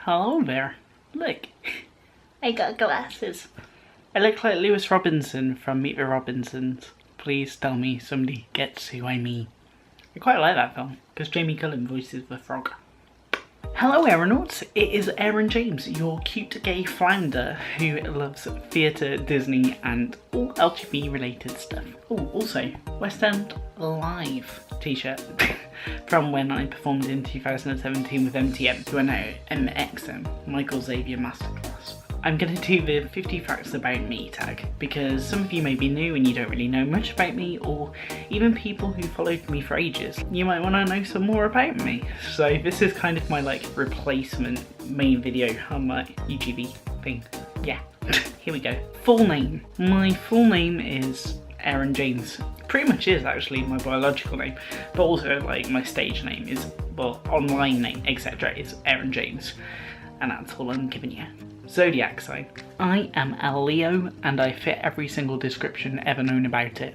Hello there. Look, I got glasses. I look like Lewis Robinson from Meet the Robinsons. Please tell me somebody gets who I mean. I quite like that film, because Jamie Cullum voices the frog. Hello aeronauts, it is Aeron James, your cute gay flounder who loves theatre, Disney and all LGBT related stuff. Oh, also, West End Live t-shirt from when I performed in 2017 with MTM, who are now MXM, Michael Xavier Masterclass. I'm going to do the 50 facts about me tag, because some of you may be new and you don't really know much about me, or even people who followed me for ages. You might want to know some more about me. So this is kind of my replacement main video on my YouTube thing. Yeah, here we go. Full name. My full name is Aeron James. Pretty much is actually my biological name, but also my stage name is, well, online name, etc. is Aeron James. And that's all I'm giving you. Zodiac sign. I am a Leo and I fit every single description ever known about it.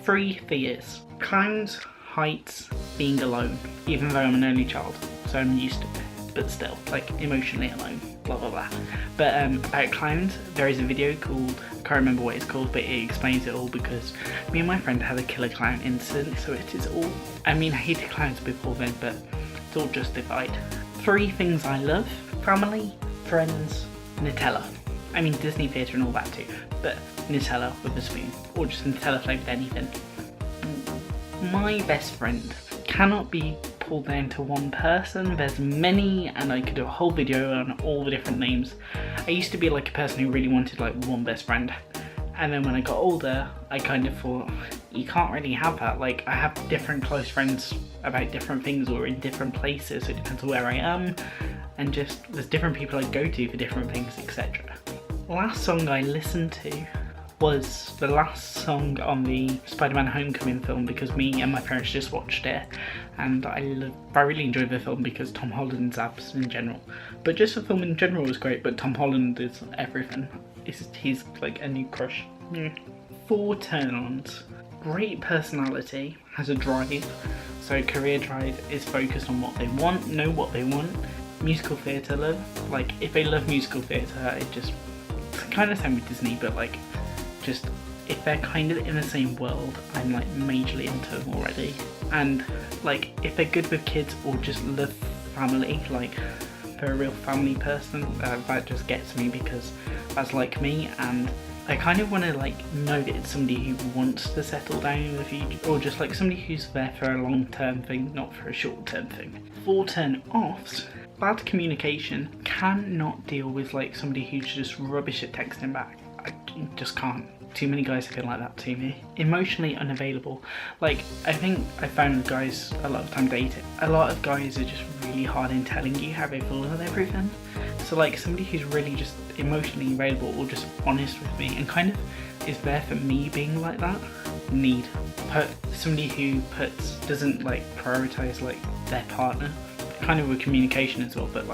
3 fears. Clowns, heights, being alone. Even though I'm an only child, so I'm used to it. But still, emotionally alone. Blah blah blah. But about clowns, there is a video called, I can't remember what it's called, but it explains it all because me and my friend had a killer clown incident, so it is all, I hated clowns before then, but it's all justified. 3 things I love: family, friends, Nutella. Disney theatre and all that too, but Nutella with a spoon, or just Nutella flavoured anything. My best friend cannot be pulled down to one person. There's many, and I could do a whole video on all the different names. I used to be a person who really wanted one best friend, and then when I got older, I kind of thought, you can't really have that. I have different close friends about different things or in different places, so it depends on where I am, and just there's different people I go to for different things, etc. Last song I listened to was the last song on the Spider-Man Homecoming film, because me and my parents just watched it, and I really enjoyed the film because Tom Holland's abs in general. But just the film in general was great, but Tom Holland is everything. He's a new crush. 4 turn-ons. Great personality, has a drive, so career drive is focused on what they want, know what they want. Musical theatre love, if they love musical theatre, it's kind of same with Disney, but just if they're kind of in the same world, I'm majorly into them already. And if they're good with kids or just love family, they're a real family person, that just gets me, because that's me, and I kind of want to know that it's somebody who wants to settle down in the future, or just somebody who's there for a long-term thing, not for a short-term thing. 4 turn-offs. Bad communication. Cannot deal with somebody who's just rubbish at texting back. I just can't. Too many guys have been like that to me. Emotionally unavailable. I think I found guys a lot of time dating. A lot of guys are just really hard in telling you how they feel with everything. So somebody who's really just emotionally available or just honest with me and kind of is there for me being like that. Need. Somebody who doesn't prioritise their partner. Kind of with communication as well, but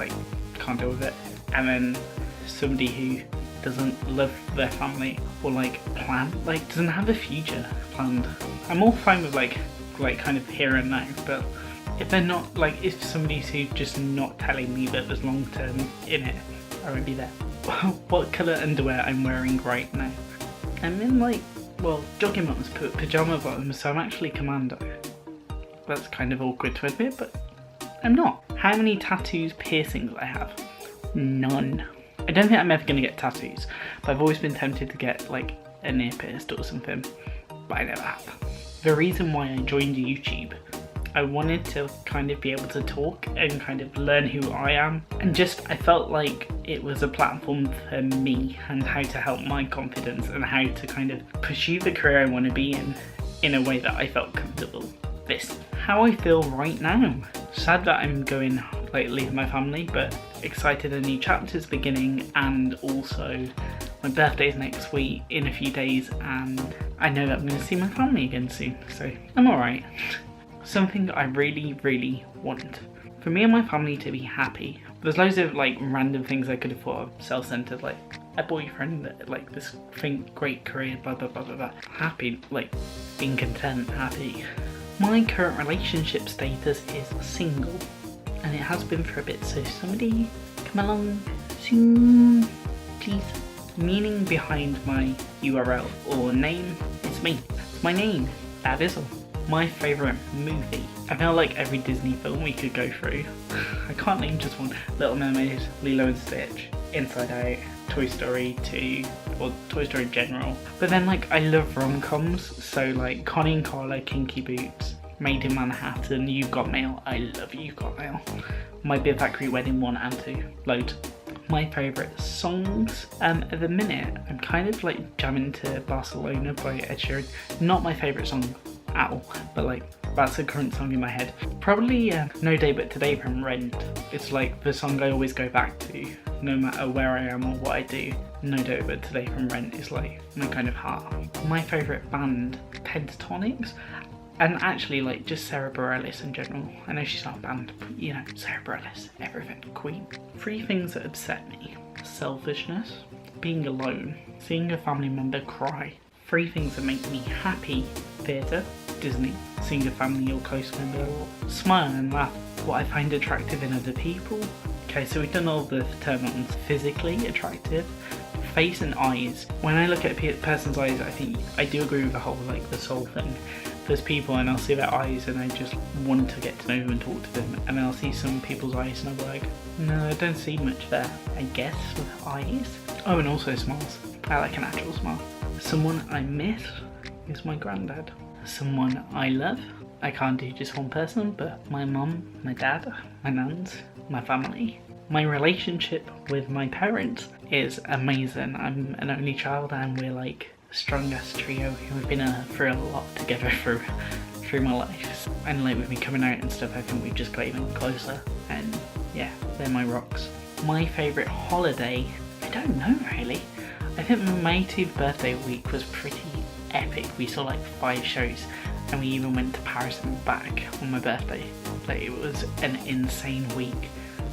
can't deal with it. And then somebody who doesn't love their family or plan, doesn't have a future planned. I'm all fine with kind of here and now, but if they're not, if somebody's who just not telling me that there's long term in it, I won't be there. What colour underwear I'm wearing right now? I'm in jogging bottoms, pyjama bottoms, so I'm actually commando. That's kind of awkward to admit, but I'm not. How many tattoos, piercings I have? None. I don't think I'm ever going to get tattoos, but I've always been tempted to get an ear pierced or something, but I never have. The reason why I joined YouTube, I wanted to kind of be able to talk and kind of learn who I am, and I felt it was a platform for me and how to help my confidence and how to kind of pursue the career I want to be in a way that I felt comfortable. This. How I feel right now. Sad that I'm going leave my family, but excited a new chapter's beginning, and also my birthday's next week in a few days, and I know that I'm going to see my family again soon, so I'm alright. Something I really, really want. For me and my family to be happy. There's loads of random things I could have thought of, self-centered, a boyfriend, this thing, great career, blah blah blah blah blah. Happy, being content, happy. My current relationship status is single. and it has been for a bit, so somebody come along soon, please. Meaning behind my URL or name is me. It's my name, that is all. My favourite movie. I feel like every Disney film we could go through. I can't name just one. Little Mermaid, Lilo and Stitch, Inside Out, Toy Story 2, or Toy Story in general. But then like I love rom-coms, so like Connie and Carla, Kinky Boots, Made in Manhattan, You've Got Mail. I love You've Got Mail. My Beer Factory Wedding 1 and 2. Loads. My favourite songs, at the minute I'm kind of like jamming to Barcelona by Ed Sheeran. Not my favourite song at all, but like that's the current song in my head. Probably No Day But Today from Rent. It's like the song I always go back to no matter where I am or what I do. No Day But Today from Rent is like my kind of heart. My favourite band, Pentatonics, and actually like just Sarah Bareilles in general. I know she's not a band, but you know, Sarah Bareilles, everything, queen. 3 things that upset me: selfishness, being alone, seeing a family member cry. 3 things that make me happy: theatre, Disney, seeing a family or close member smile and laugh. What I find attractive in other people. Okay, so we've done all the terms. Physically attractive, face and eyes. When I look at a person's eyes, I think I do agree with the whole like the soul thing. There's people and I'll see their eyes and I just want to get to know them and talk to them, and then I'll see some people's eyes and I'm like, no, I don't see much there, I guess, with eyes. Oh, and also smiles. I like an actual smile. Someone I miss is my granddad. Someone I love, I can't do just one person, but my mum, my dad, my nans, my family. My relationship with my parents is amazing. I'm an only child and we're like a strong ass trio. We've been through a lot together through my life. And like with me coming out and stuff, I think we've just got even closer. And yeah, they're my rocks. My favourite holiday, I don't know really. I think my 18th birthday week was pretty epic. We saw like 5 shows and we even went to Paris and back on my birthday. Like it was an insane week.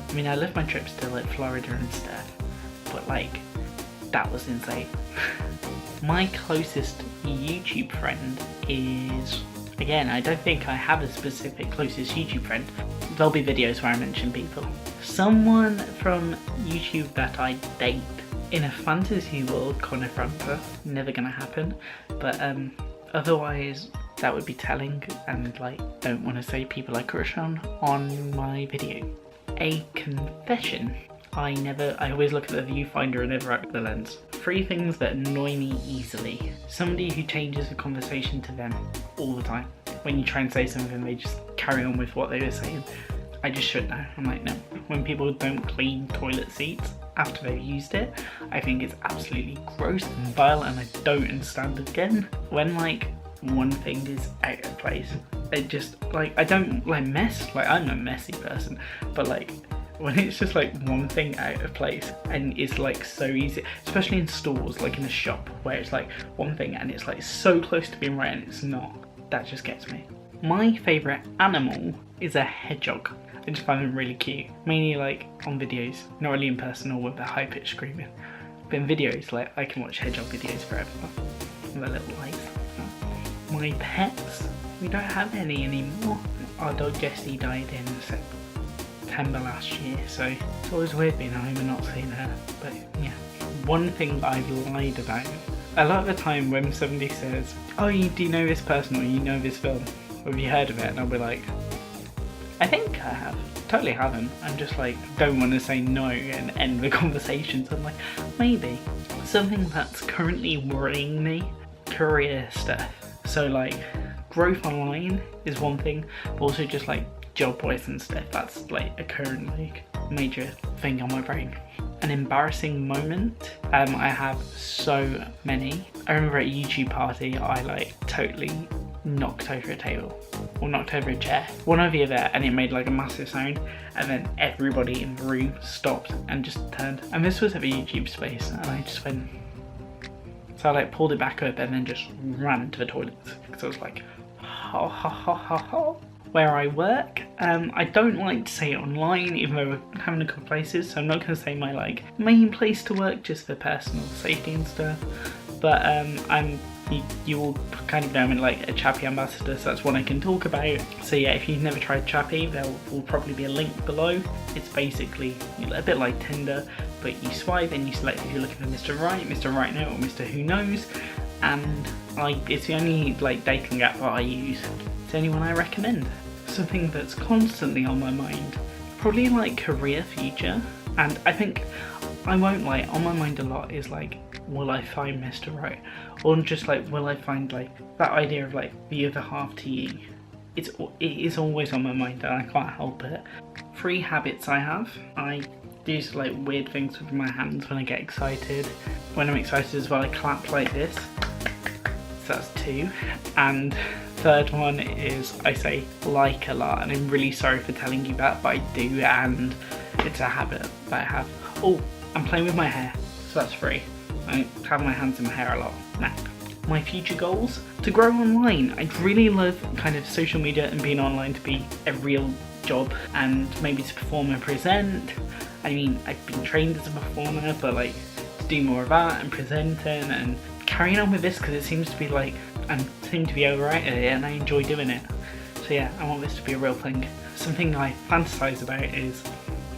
I mean, I love my trips to like Florida and stuff, but like that was insane. My closest YouTube friend is, again, I don't think I have a specific closest YouTube friend. There'll be videos where I mention people. Someone from YouTube that I date. In a fantasy world, Connor Franta, never gonna happen, but otherwise that would be telling, and like don't want to say people I crush on my video. A confession. I always look at the viewfinder and never out the lens. 3 things that annoy me easily. Somebody who changes the conversation to them all the time. When you try and say something, they just carry on with what they were saying. I just shut down. I'm like, no. When people don't clean toilet seats after they've used it, I think it's absolutely gross and vile, and I don't understand it again. When like one thing is out of place, it just like, I don't like mess, like I'm a messy person, but like when it's just like one thing out of place and it's like so easy, especially in stores, like in a shop where it's like one thing and it's like so close to being right and it's not, that just gets me. My favourite animal is a hedgehog. I just find them really cute, mainly like on videos, not really in person or with the high pitched screaming, but in videos like I can watch hedgehog videos forever with their little legs. My pets, we don't have any anymore. Our dog Jessie died in September last year, so it's always weird being home and not seeing her, but yeah. One thing that I've lied about, a lot of the time when somebody says, oh, do you know this person or you know this film, or have you heard of it, and I'll be like, I think I have. Totally haven't. I'm just like, don't want to say no and end the conversations. I'm like, maybe. Something that's currently worrying me, career stuff. So like, growth online is one thing, but also just like job wise and stuff, that's like a current like major thing on my brain. An embarrassing moment, I have so many. I remember at a YouTube party, I like totally knocked over a table or knocked over a chair, one over the other, and it made like a massive sound, and then everybody in the room stopped and just turned, and this was at the YouTube space, and I just went, so I like pulled it back up and then just ran to the toilets because I was like, ha ha ha ha ha. Where I work, I don't like to say it online, even though we're having a couple places, so I'm not going to say my like main place to work just for personal safety and stuff, but I'm you all kind of know I'm like a Chappy ambassador, so that's one I can talk about. So yeah, if you've never tried Chappy, there will probably be a link below. It's basically a bit like Tinder, but you swipe and you select if you're looking for Mr. Right Now, or Mr. Who Knows. And it's the only like dating app that I use. It's the only one I recommend. Something that's constantly on my mind, probably like career future, and I think, I won't lie, on my mind a lot is like, will I find Mr. Right? Or just like, will I find like that idea of like the other half to you? It is always on my mind and I can't help it. 3 habits I have. I do like weird things with my hands when I get excited. When I'm excited as well, I clap like this. So that's 2. And 3rd one is I say like a lot, and I'm really sorry for telling you that, but I do, and it's a habit that I have. Oh, I'm playing with my hair, so that's 3. I have my hands in my hair a lot. Now, my future goals: to grow online. I'd really love kind of social media and being online to be a real job, and maybe to perform and present. I mean, I've been trained as a performer, but like to do more of that and presenting and carrying on with this, because it seems to be like I seem to be alright at it and I enjoy doing it. So yeah, I want this to be a real thing. Something I fantasize about is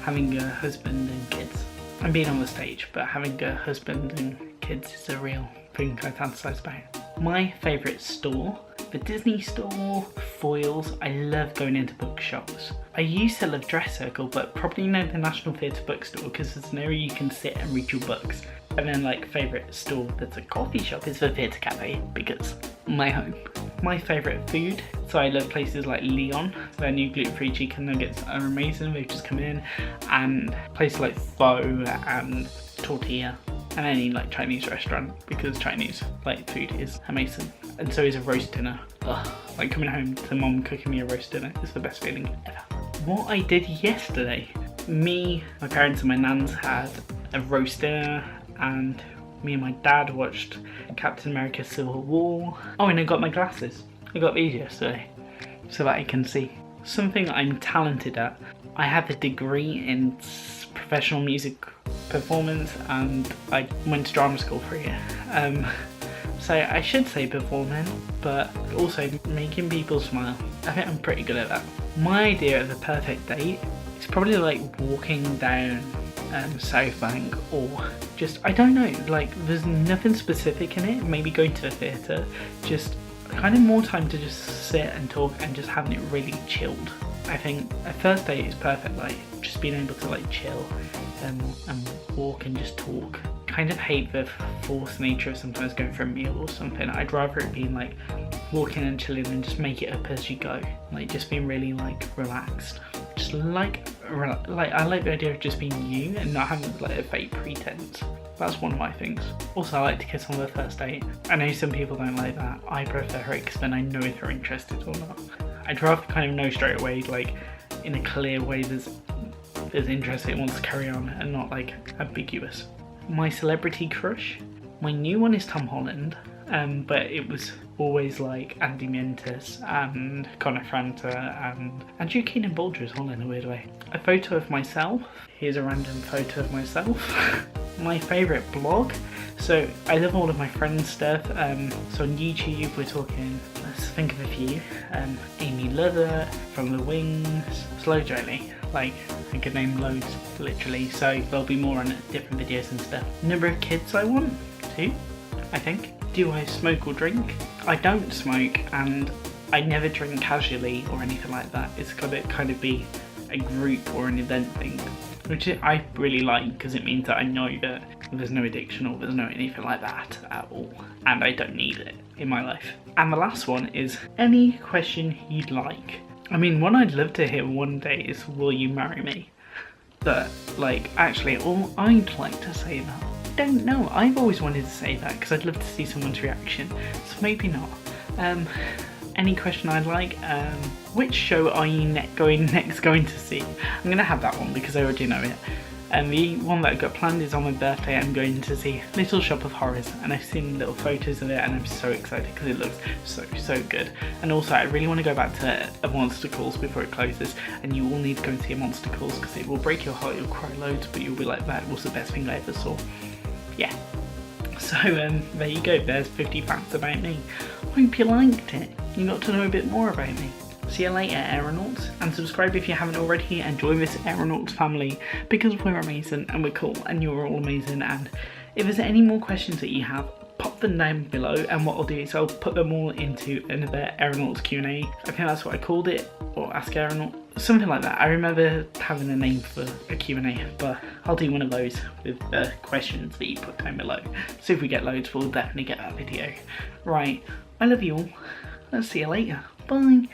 having a husband and kids. I'm being on the stage, but having a husband and kids is a real thing I fantasize about. My favourite store, the Disney store, foils. I love going into bookshops. I used to love Dress Circle, but probably know the National Theatre bookstore because there's an area you can sit and read your books. And then like favourite store that's a coffee shop is the Theatre Cafe, because my home. My favourite food, so I love places like Leon. Their new gluten-free chicken nuggets are amazing, they've just come in. And places like Pho and Tortilla, and any like Chinese restaurant, because Chinese like food is amazing. And so is a roast dinner. Ugh. Like coming home to mom cooking me a roast dinner is the best feeling ever. What I did yesterday, me, my parents and my nans had a roast dinner, and me and my dad watched Captain America Civil War. Oh, and I got my glasses. I got these yesterday so that I can see. Something I'm talented at. I have a degree in professional music performance, and I went to drama school for a year. So I should say performing, but also making people smile. I think I'm pretty good at that. My idea of the perfect date is probably like walking down South Bank, or just, I don't know, like there's nothing specific in it. Maybe going to a theatre, just kind of more time to just sit and talk and just having it really chilled. I think a first date is perfect, like just being able to like chill and walk and just talk. Kind of hate the forced nature of sometimes going for a meal or something. I'd rather it being like walking and chilling and just make it up as you go, like just being really like relaxed. Just like I like the idea of just being you and not having like a fake pretense. That's one of my things. Also, I like to kiss on the first date. I know some people don't like that. I prefer it because then I know if they're interested or not. I'd rather kind of know straight away, like in a clear way there's interest, it wants to carry on, and not like ambiguous. My celebrity crush, my new one is Tom Holland, but it was always like Andy Mintus and Connor Franta and Andrew Keenan Bolger as well in a weird way. A photo of myself. Here's a random photo of myself. My favourite blog. So I love all of my friends' stuff. So on YouTube we're talking, let's think of a few. Amy Lovett, From the Wings, Slow Jolie. Like, I could name loads, literally, so there'll be more on different videos and stuff. Number of kids I want? 2, I think. Do I smoke or drink? I don't smoke, and I never drink casually or anything like that. It's got to kind of be a group or an event thing, which I really like, because it means that I know that there's no addiction or there's no anything like that at all, and I don't need it in my life. And the last one is any question you'd like. I mean, one I'd love to hear one day is, will you marry me? But, like, actually, all I'd like to say that. I don't know, I've always wanted to say that because I'd love to see someone's reaction, so maybe not. Any question I'd like, which show are you next going to see? I'm going to have that one because I already know it. And the one that I've got planned is on my birthday. I'm going to see Little Shop of Horrors, and I've seen little photos of it and I'm so excited because it looks so good. And also I really want to go back to a Monster Calls before it closes, and you all need to go and see a Monster Calls because it will break your heart, you'll cry loads, but you'll be like, that was the best thing I ever saw. Yeah. So there you go, there's 50 facts about me. Hope you liked it. You got to know a bit more about me. See you later, aeronauts, and subscribe if you haven't already, and join this aeronauts family because we're amazing and we're cool and you're all amazing. And if there's any more questions that you have, pop them down below, and what I'll do is I'll put them all into another aeronauts Q&A. I think that's what I called it, or Ask Aeronaut, something like that. I remember having a name for a Q&A, but I'll do one of those with the questions that you put down below. So if we get loads, we'll definitely get that video. Right, I love you all. I'll see you later. Bye.